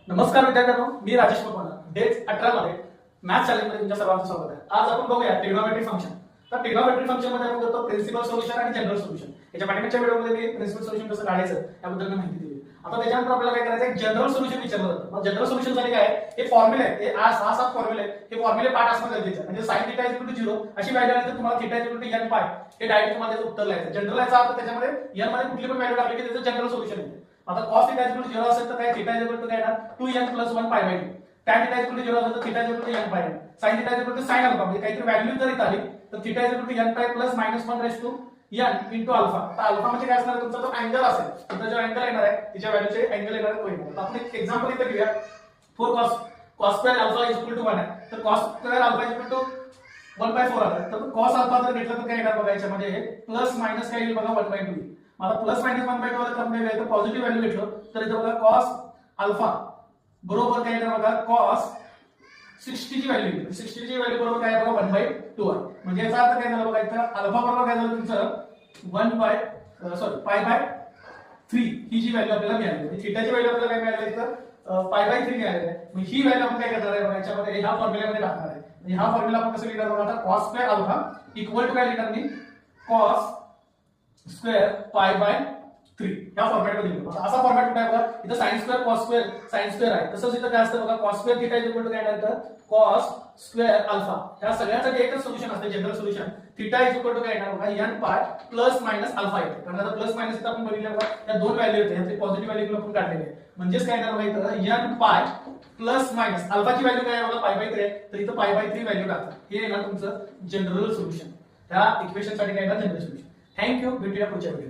नमस्कार विद्यार्थ्यांनो, मी राजेश पटवाना डेट 18 मध्ये मॅथ चॅलेंज मध्ये तुमच्या सर्वांचं स्वागत आहे। आज आपण बघूया ट्रिग्नोमेट्रिक फंक्शन। तर ट्रिग्नोमेट्रिक फंक्शन मध्ये आपण करतो प्रिन्सिपल सोल्युशन आणि जनरल सोल्युशन। याच्या पाठीमागच्या व्हिडिओमध्ये मी प्रिन्सिपल सोल्युशन कसं काढायचं याबद्दल मी माहिती दिली। आता त्याच्यानंतर आपल्याला काय करायचं आहे, जनरल सोल्युशन विचारलं जातं। मग जनरल सोल्युशन साठी काय आहे, हे फॉर्म्युले आहेत, हे 6-7 फॉर्म्युले आहेत, हे फॉर्म्युले पाठ असणं गरजेचं आहे। म्हणजे sin θ 0 अशी व्हॅल्यू आली तर तुम्हाला θ n पाय हे डायरेक्ट तुम्हाला त्याचं उत्तर लिहायचं। जनरल याचा अर्थ त्याच्यामध्ये n मध्ये कुठली पण व्हॅल्यू टाकली की त्याचं जनरल सोल्युशन येते। आता cos θ 0 असेल तर काय θ काय येणार 2n + 1 पाय बाय 2। tan θ 0 असेल तर θ n पाय। sin θ sin अल्फा म्हणजे काहीतरी व्हॅल्यू जर इथे आली तर θ n पाय plus -1 raise to n into alpha. तर अल्फा म्हणजे काय असणार, तुमचा जो अँगल असेल तुमचा जो अँगल येणार आहे तिच्या व्हॅल्यूचे अँगल येणार तो येणार। आपण एक एक्झाम्पल इथे घेऊया। 4 cos स्क्वेअर अल्फा = 1 आहे, तर cos स्क्वेअर अल्फा = 1/4 आहे। तर cos अल्फा जर घेतलं तर काय येणार बघा, याच्यामध्ये प्लस मायनस काय येईल बघा 1/2 येईल। मग आता प्लस मायनस 1/2 आलं तर आपण काय करायचं, पॉझिटिव्ह व्हॅल्यू घेतलं तर इथे बघा cos अल्फा बरोबर काय येणार बघा, cos 60 ची व्हॅल्यू येईल। 60 ची व्हॅल्यू बरोबर काय आहे बघा 1/2 आहे। म्हणजे याचा अर्थ काय झालं बघा, इथं अल्फा बरोबर काय झालं तुमचं π/3 ही जी व्हॅल्यू आपल्याला मिळाली। म्हणजे थीटाची व्हॅल्यू आपल्याला काय मिळाली तर π/3 मिळाली आहे। मग ही व्हॅल्यू आपण काय करणार आहे बघा, याच्यामध्ये ह्या फॉर्म्युल्यामध्ये टाकणार आहे। म्हणजे हा फॉर्म्युला आपण कसं लिहिणार बघा, आता cos square alpha equal to काय लिहिणार मी, cos स्क्वेअर π/3 या फॉर्मॅट मध्ये लिहितो। असा फॉर्मॅट कुठे आहे बघा, इथं sin square cos square sin square आहे। तसंच इथं काय असतं बघा, cos स्क्वेअर θ काय येणार तर cos स्क्वेअर अल्फा। ह्या सगळ्यासाठी एकच सोल्युशन असते, जनरल सोल्युशन। θ काय येणार बघा n पाय प्लस मायनस अल्फा येते। कारण आता प्लस मायनस इथं आपण बघितलं बघा, या दोन व्हॅल्यू आहेत, यातली पॉझिटिव्ह व्हॅल्यू आपण काढलेली आहे। म्हणजेच काय येणार बघा, इथं n पाय प्लस मायनस अल्फाची व्हॅल्यू काय आहे बघा π/3 आहे, तर इथं π/3 व्हॅल्यू टाका। हे येणार तुमचं जनरल सोल्युशन। त्या इक्वेशन साठी काय येणार जनरल सोल्युशन। थँक्यू, भेटूया पुढच्या व्हिडिओ।